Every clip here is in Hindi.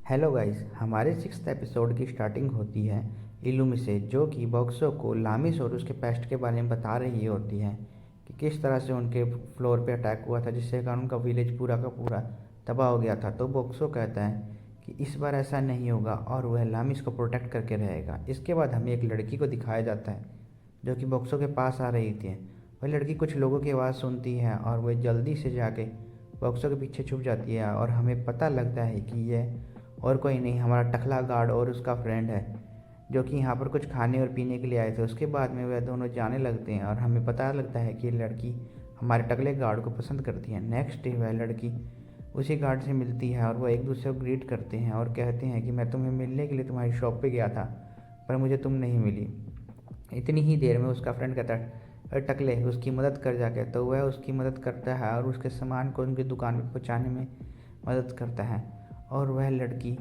हेलो गाइस, हमारे 6th एपिसोड की स्टार्टिंग होती है इलुमी से, जो कि बॉक्सो को लामिस और उसके पेस्ट के बारे में बता रही होती है कि किस तरह से उनके फ्लोर पे अटैक हुआ था, जिससे कारण उनका विलेज पूरा का पूरा तबाह हो गया था। तो बॉक्सो कहता है कि इस बार ऐसा नहीं होगा और वह लामिस को प्रोटेक्ट करके रहेगा। इसके बाद हमें एक लड़की को दिखाया जाता है जो कि बॉक्सो के पास आ रही थी। वह लड़की कुछ लोगों की आवाज़ सुनती है और वह जल्दी से जाके बॉक्सो के पीछे छुप जाती है और हमें पता लगता है कि यह और कोई नहीं, हमारा टकला गार्ड और उसका फ्रेंड है जो कि यहाँ पर कुछ खाने और पीने के लिए आए थे। उसके बाद में वह दोनों जाने लगते हैं और हमें पता लगता है कि ये लड़की हमारे टकले गार्ड को पसंद करती है। नेक्स्ट डे वह लड़की उसी गार्ड से मिलती है और वह एक दूसरे को ग्रीट करते हैं और कहते हैं कि मैं तुम्हें मिलने के लिए तुम्हारी शॉप पे गया था पर मुझे तुम नहीं मिली। इतनी ही देर में उसका फ्रेंड कहता है अरे टकले, उसकी मदद कर जाके। तो वह उसकी मदद करता है और उसके सामान को उनकी दुकान पर पहुँचाने में मदद करता है। और वह लड़की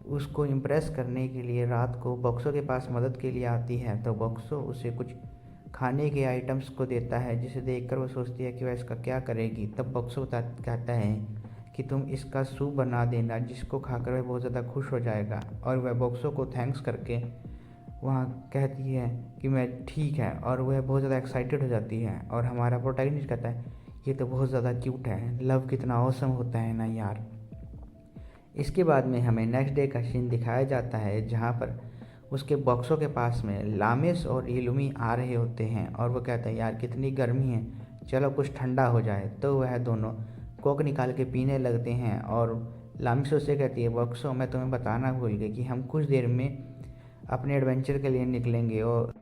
उसको इम्प्रेस करने के लिए रात को बॉक्सो के पास मदद के लिए आती है। तो बॉक्सो उसे कुछ खाने के आइटम्स को देता है, जिसे देखकर वो सोचती है कि वह इसका क्या करेगी। तब बॉक्सो कहता है कि तुम इसका सूप बना देना, जिसको खाकर वह बहुत ज़्यादा खुश हो जाएगा। और वह बॉक्सो को थैंक्स करके वहाँ कहती है कि मैं ठीक है, और वह बहुत ज़्यादा एक्साइटेड हो जाती है। और हमारा प्रोटैगनिस्ट कहता है ये तो बहुत ज़्यादा क्यूट है, लव कितना ऑसम होता है ना यार। इसके बाद में हमें नेक्स्ट डे का सीन दिखाया जाता है जहाँ पर उसके बॉक्सों के पास में लामिस और इलुमी आ रहे होते हैं और वो कहते हैं यार कितनी गर्मी है, चलो कुछ ठंडा हो जाए। तो वह दोनों कोक निकाल के पीने लगते हैं और लामिस उससे कहती है बॉक्सो, मैं तुम्हें बताना भूल गई कि हम कुछ देर में अपने एडवेंचर के लिए निकलेंगे और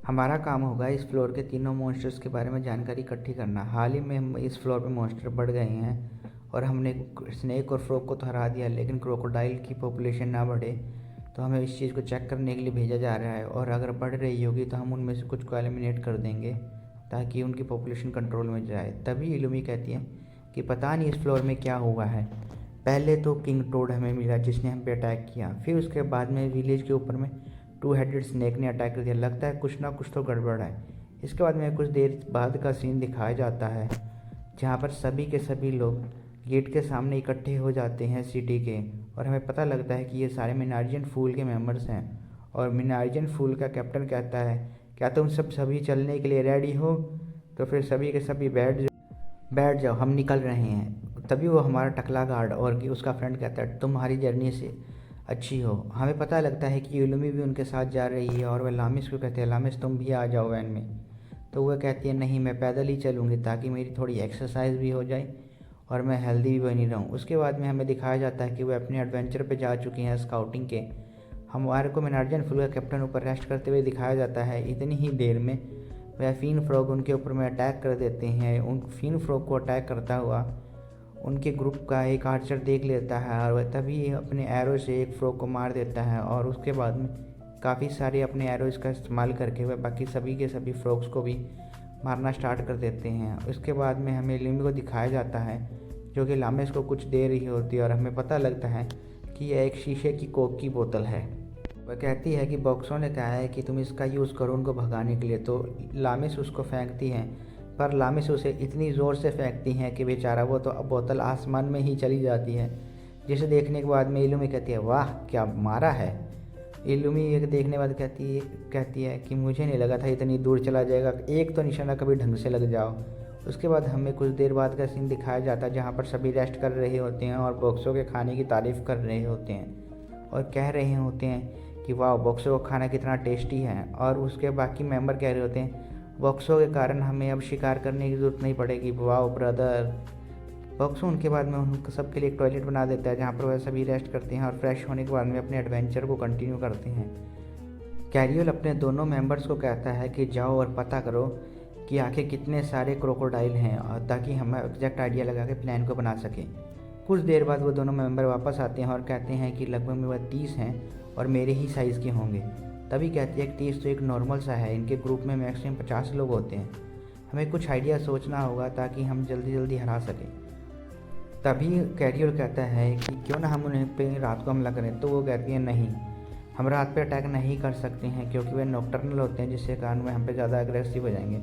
हमारा काम होगा इस फ्लोर के तीनों मॉन्स्टर्स के बारे में जानकारी इकट्ठी करना। हाल ही में हम इस फ्लोर पे मॉन्स्टर बढ़ गए हैं और हमने स्नेक और फ्रॉग को तो हरा दिया, लेकिन क्रोकोडाइल की पॉपुलेशन ना बढ़े, तो हमें इस चीज़ को चेक करने के लिए भेजा जा रहा है। और अगर बढ़ रही होगी तो हम उनमें से कुछ को एलिमिनेट कर देंगे ताकि उनकी पॉपुलेशन कंट्रोल में जाए। तभी इलुमी कहती है कि पता नहीं इस फ्लोर में क्या हुआ है। पहले तो किंग टोड हमें मिला जिसने हम पे अटैक किया, फिर उसके बाद में विलेज के ऊपर में 2 हेडेड स्नेक ने अटैक कर दिया। लगता है कुछ ना कुछ तो गड़बड़ है। इसके बाद में कुछ देर बाद का सीन दिखाया जाता है जहाँ पर सभी के सभी लोग गेट के सामने इकट्ठे हो जाते हैं सिटी के, और हमें पता लगता है कि ये सारे मिनार्जियन फूल के मेंबर्स हैं। और मिनार्जियन फूल का कैप्टन कहता है क्या तुम सभी चलने के लिए रेडी हो? तो फिर सभी के सभी बैठ जाओ, हम निकल रहे हैं। तभी वो हमारा टकला गार्ड और उसका फ्रेंड कहता है तुम्हारी जर्नी से अच्छी हो। हमें पता लगता है कि इलुमी भी उनके साथ जा रही है और वह लामिस को कहते हैं लामिस तुम भी आ जाओ वैन में। तो वह कहती है नहीं, मैं पैदल ही चलूँगी ताकि मेरी थोड़ी एक्सरसाइज भी हो जाए और मैं हेल्दी भी बनी रहूँ। उसके बाद में हमें दिखाया जाता है कि वह अपने एडवेंचर पे जा चुकी हैं स्काउटिंग के। हमारे को मिनार्जियन फूल का कैप्टन ऊपर रेस्ट करते हुए दिखाया जाता है। इतनी ही देर में वह फिन फ्रॉग उनके ऊपर में अटैक कर देते हैं। उन फिन फ्रॉग को अटैक करता हुआ उनके ग्रुप का एक आर्चर देख लेता है और वह तभी अपने एरो से एक फ्रॉग को मार देता है। और उसके बाद में काफ़ी सारे अपने एरोज का इस्तेमाल करके वह बाकी सभी के सभी फ्रॉग्स को भी मारना स्टार्ट कर देते हैं। उसके बाद में हमें इलुमी को दिखाया जाता है जो कि लामिस को कुछ दे रही होती है और हमें पता लगता है कि यह एक शीशे की कोक की बोतल है। वह कहती है कि बॉक्सो ने कहा है कि तुम इसका यूज़ करो उनको भगाने के लिए। तो लामिस उसको फेंकती हैं, पर लामिस उसे इतनी ज़ोर से फेंकती हैं कि बेचारा वो तो बोतल आसमान में ही चली जाती है, जिसे देखने के बाद में इलुमी कहती है वाह क्या मारा है। इलुमी एक देखने के बाद कहती है कि मुझे नहीं लगा था इतनी दूर चला जाएगा, एक तो निशाना कभी ढंग से लग जाओ। उसके बाद हमें कुछ देर बाद का सीन दिखाया जाता है जहाँ पर सभी रेस्ट कर रहे होते हैं और बॉक्सो के खाने की तारीफ़ कर रहे होते हैं और कह रहे होते हैं कि वाह बॉक्सो का खाना कितना टेस्टी है। और उसके बाकी मेंबर कह रहे होते हैं बॉक्सो के कारण हमें अब शिकार करने की ज़रूरत नहीं पड़ेगी, वाह ब्रदर। बॉक्सो उनके बाद में उन सबके लिए एक टॉयलेट बना देता है जहाँ पर वह सभी रेस्ट करते हैं और फ्रेश होने के बाद में अपने एडवेंचर को कंटिन्यू करते हैं। कैरियल अपने दोनों मेंबर्स को कहता है कि जाओ और पता करो कि आखिर कितने सारे क्रोकोडाइल हैं और ताकि हम एग्जैक्ट आइडिया लगा के प्लान को बना सकें। कुछ देर बाद वो दोनों मेंबर वापस आते हैं और कहते हैं कि लगभग में वह 30 हैं और मेरे ही साइज़ के होंगे। तभी कहती है कि 30 तो एक नॉर्मल सा है, इनके ग्रुप में मैक्सिमम 50 लोग होते हैं, हमें कुछ आइडिया सोचना होगा ताकि हम जल्दी जल्दी हरा सकें। तभी कैरियल कहता है कि क्यों ना हम उन्हें पे रात को हमला करें। तो वो कहती है नहीं, हम रात पे अटैक नहीं कर सकते हैं क्योंकि वे नॉकटर्नल होते हैं, जिससे कारण वे हम पे ज़्यादा अग्रेसिव हो जाएंगे।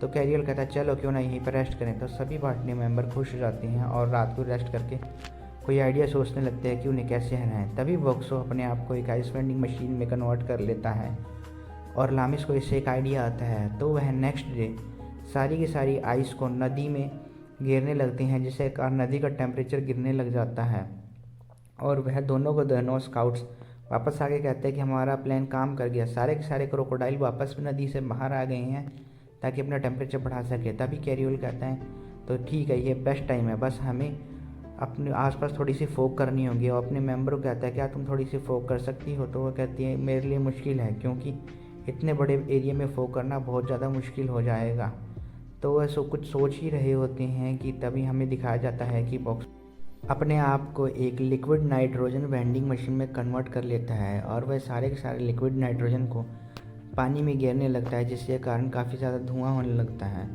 तो कैरियल कहता है चलो क्यों ना यहीं पर रेस्ट करें। तो सभी पार्टी मेंबर खुश हो जाते हैं और रात को रेस्ट करके कोई आइडिया सोचने लगते हैं कि उन्हें कैसे हराएं। तभी बॉक्सो अपने आप को एक आइस वेंडिंग मशीन में कन्वर्ट कर लेता है और लामिस को इससे एक आइडिया आता है। तो वह नेक्स्ट डे सारी की सारी आइस को नदी में गिरने लगती हैं, जिससे कारण नदी का टेम्परेचर गिरने लग जाता है। और वह दोनों स्काउट्स वापस आके कहते हैं कि हमारा प्लान काम कर गया, सारे के सारे क्रोकोडाइल वापस नदी से बाहर आ गए हैं ताकि अपना टेम्परेचर बढ़ा सके। तभी कैरियोल कहता है तो ठीक है, ये बेस्ट टाइम है, बस हमें अपने आसपास थोड़ी सी फोक करनी होगी। और अपने मेंबर को कहता है क्या तुम थोड़ी सी फोक कर सकती हो? तो वो कहती है मेरे लिए मुश्किल है, क्योंकि इतने बड़े एरिया में फोक करना बहुत ज़्यादा मुश्किल हो जाएगा। तो वह कुछ सोच ही रहे होते हैं कि तभी हमें दिखाया जाता है कि बॉक्स अपने आप को एक लिक्विड नाइट्रोजन वेंडिंग मशीन में कन्वर्ट कर लेता है और वह सारे के सारे लिक्विड नाइट्रोजन को पानी में गिरने लगता है, जिसके कारण काफ़ी ज़्यादा धुआं होने लगता है।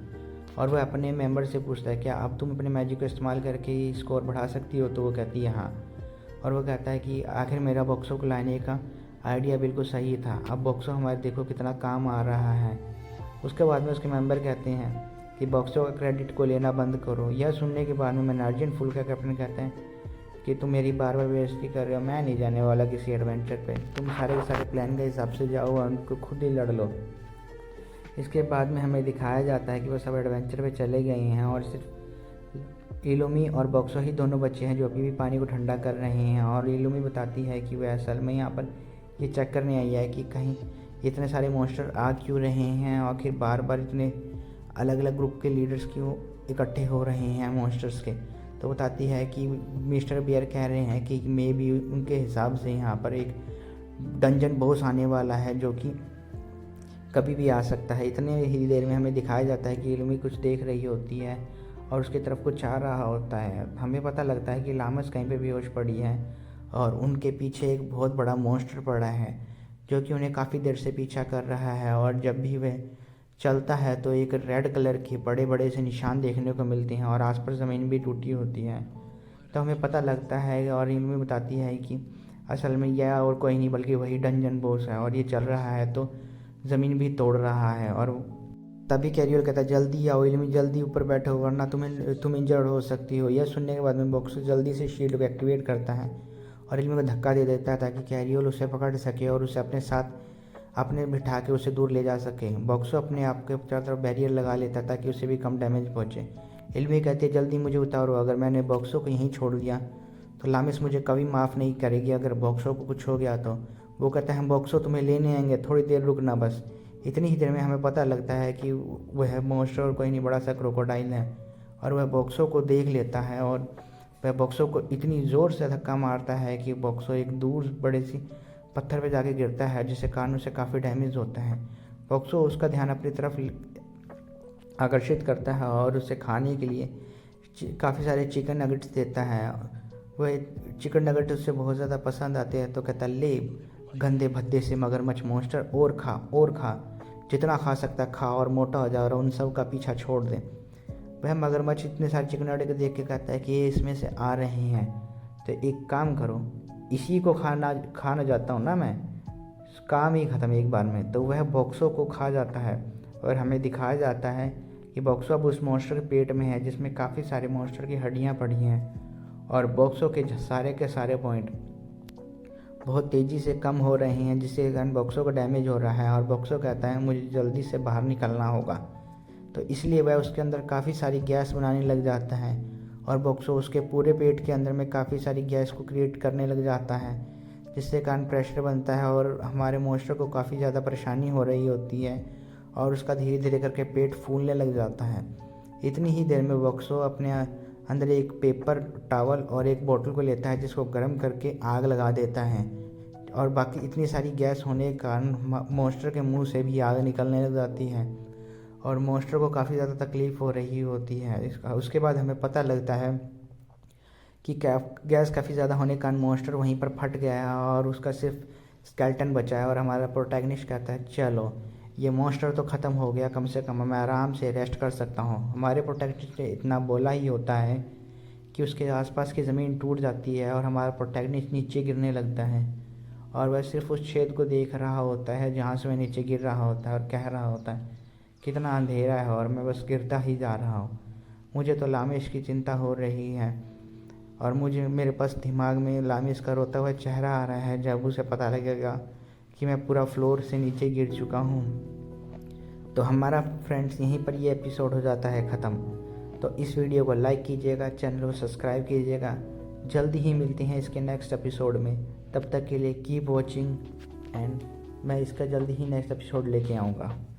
और वह अपने मेंबर से पूछता है क्या अब तुम अपने मैजिक को इस्तेमाल करके स्कोर बढ़ा सकती हो? तो वो कहती है हाँ। और वो कहता है कि आखिर मेरा बॉक्सो को लाने का आइडिया बिल्कुल सही था, अब बॉक्सो हमारे देखो कितना काम आ रहा है। उसके बाद में उसके मेंबर कहते हैं कि बॉक्सो का क्रेडिट को लेना बंद करो। यह सुनने के बाद में मैनार्जियन फूल का कैप्टन कहते हैं कि तुम मेरी बार बार बेइज्जती कर रहे हो, मैं नहीं जाने वाला किसी एडवेंचर पे, तुम सारे के सारे प्लान के हिसाब से जाओ और उनको खुद ही लड़ लो। इसके बाद में हमें दिखाया जाता है कि वो सब एडवेंचर पे चले गए हैं और सिर्फ इलुमी और बॉक्सो ही दोनों बच्चे हैं जो अभी भी पानी को ठंडा कर रहे हैं। और इलुमी बताती है कि वह असल में यहाँ पर ये चेक करने आई है कि कहीं इतने सारे मॉन्स्टर आ क्यों रहे हैं, आखिर बार बार इतने अलग अलग ग्रुप के लीडर्स क्यों इकट्ठे हो रहे हैं मॉन्स्टर्स के। तो बताती है कि मिस्टर बियर कह रहे हैं कि मे बी उनके हिसाब से यहाँ पर एक डंजन बॉस आने वाला है जो कि कभी भी आ सकता है। इतने ही देर में हमें दिखाया जाता है कि इलुमी कुछ देख रही होती है और उसकी तरफ कुछ आ रहा होता है। हमें पता लगता है कि लामस कहीं पे बेहोश पड़ी है और उनके पीछे एक बहुत बड़ा मॉन्स्टर पड़ा है जो कि उन्हें काफ़ी देर से पीछा कर रहा है। और जब भी वह चलता है तो एक रेड कलर के बड़े बड़े से निशान देखने को मिलते हैं और आसपास ज़मीन भी टूटी होती है। तो हमें पता लगता है और इलुमी बताती है कि असल में यह और कोई नहीं बल्कि वही डंजन बॉस है और ये चल रहा है तो ज़मीन भी तोड़ रहा है। और तभी कैरियर कहता है जल्दी आओ इलुमी, जल्दी ऊपर बैठो वरना तुम इंजर्ड हो सकती हो। यह सुनने के बाद में बॉक्सो जल्दी से शील्ड को एक्टिवेट करता है और इलुमी को धक्का दे देता है ताकि कैरियर उसे पकड़ सके और उसे अपने साथ अपने बिठा के उसे दूर ले जा सके। बॉक्सो अपने आप के चारों तरफ बैरियर लगा लेता है ताकि उसे भी कम डैमेज पहुँचे। इलुमी कहती है जल्दी मुझे उतारो, अगर मैंने बॉक्सो को यहीं छोड़ दिया तो लामिस मुझे कभी माफ़ नहीं करेगी अगर बॉक्सो को कुछ हो गया तो। वो कहता है हम बॉक्सो तुम्हें लेने आएंगे, थोड़ी देर रुकना बस। इतनी ही देर में हमें पता लगता है कि वह मॉन्स्टर और कोई नहीं बड़ा सा क्रोकोडाइल है और वह बॉक्सो को देख लेता है और वह बॉक्सो को इतनी ज़ोर से धक्का मारता है कि बॉक्सो एक दूर बड़े सी पत्थर पे जाके गिरता है जिससे कारण उसे काफ़ी डैमेज होता है। बॉक्सो उसका ध्यान अपनी तरफ आकर्षित करता है और उसे खाने के लिए काफ़ी सारे चिकन नगेट्स देता है। वह चिकन नगेट उससे बहुत ज़्यादा पसंद आते हैं तो कहता ले गंदे भद्दे से मगरमच्छ मॉन्स्टर, और खा, जितना खा सकता खा और मोटा हो जा और उन सब का पीछा छोड़ दे। वह मगरमच्छ इतने सारे चिकन नगेट को देख के कहता है कि ये इसमें से आ रहे हैं तो एक काम करो, इसी को खाना जाता हूँ ना मैं, काम ही ख़त्म एक बार में। तो वह बॉक्सो को खा जाता है और हमें दिखाया जाता है कि बॉक्सो अब उस मॉन्स्टर के पेट में है जिसमें काफ़ी सारे मॉन्स्टर की हड्डियाँ पड़ी हैं और बॉक्सो के सारे पॉइंट बहुत तेज़ी से कम हो रहे हैं जिसके कारण बॉक्सो का डैमेज हो रहा है। और बॉक्सो कहता है मुझे जल्दी से बाहर निकलना होगा, तो इसलिए वह उसके अंदर काफ़ी सारी गैस बनाने लग जाता है और बॉक्सो उसके पूरे पेट के अंदर में काफ़ी सारी गैस को क्रिएट करने लग जाता है जिससे कारण प्रेशर बनता है और हमारे मॉन्स्टर को काफ़ी ज़्यादा परेशानी हो रही होती है और उसका धीरे धीरे करके पेट फूलने लग जाता है। इतनी ही देर में बॉक्सो अपने अंदर एक पेपर टॉवल और एक बोतल को लेता है जिसको गर्म करके आग लगा देता है और बाकी इतनी सारी गैस होने के कारण मॉन्स्टर के मुंह से भी आग निकलने लग जाती है और मॉन्स्टर को काफ़ी ज़्यादा तकलीफ़ हो रही होती है। उसके बाद हमें पता लगता है कि गैस काफ़ी ज़्यादा होने के कारण मॉन्स्टर वहीं पर फट गया है और उसका सिर्फ स्केलेटन बचा है और हमारा प्रोटैगनिस्ट कहता है चलो ये मॉन्स्टर तो ख़त्म हो गया, कम से कम मैं आराम से रेस्ट कर सकता हूँ। हमारे प्रोटैगनिस्ट ने इतना बोला ही होता है कि उसके आसपास की ज़मीन टूट जाती है और हमारा प्रोटैगनिस्ट नीचे गिरने लगता है और वह सिर्फ उस छेद को देख रहा होता है जहाँ से वह नीचे गिर रहा होता है और कह रहा होता है कितना अंधेरा है और मैं बस गिरता ही जा रहा हूँ, मुझे तो लामिश की चिंता हो रही है। और मेरे पास दिमाग में लामिस का रोता हुआ चेहरा आ रहा है जब उसे पता लगेगा कि मैं पूरा फ्लोर से नीचे गिर चुका हूँ। तो हमारा फ्रेंड्स यहीं पर ये एपिसोड हो जाता है ख़त्म। तो इस वीडियो को लाइक कीजिएगा, चैनल को सब्सक्राइब कीजिएगा। जल्दी ही मिलते हैं इसके नेक्स्ट एपिसोड में। तब तक के लिए कीप वॉचिंग एंड मैं इसका जल्दी ही नेक्स्ट एपिसोड लेके आऊँगा।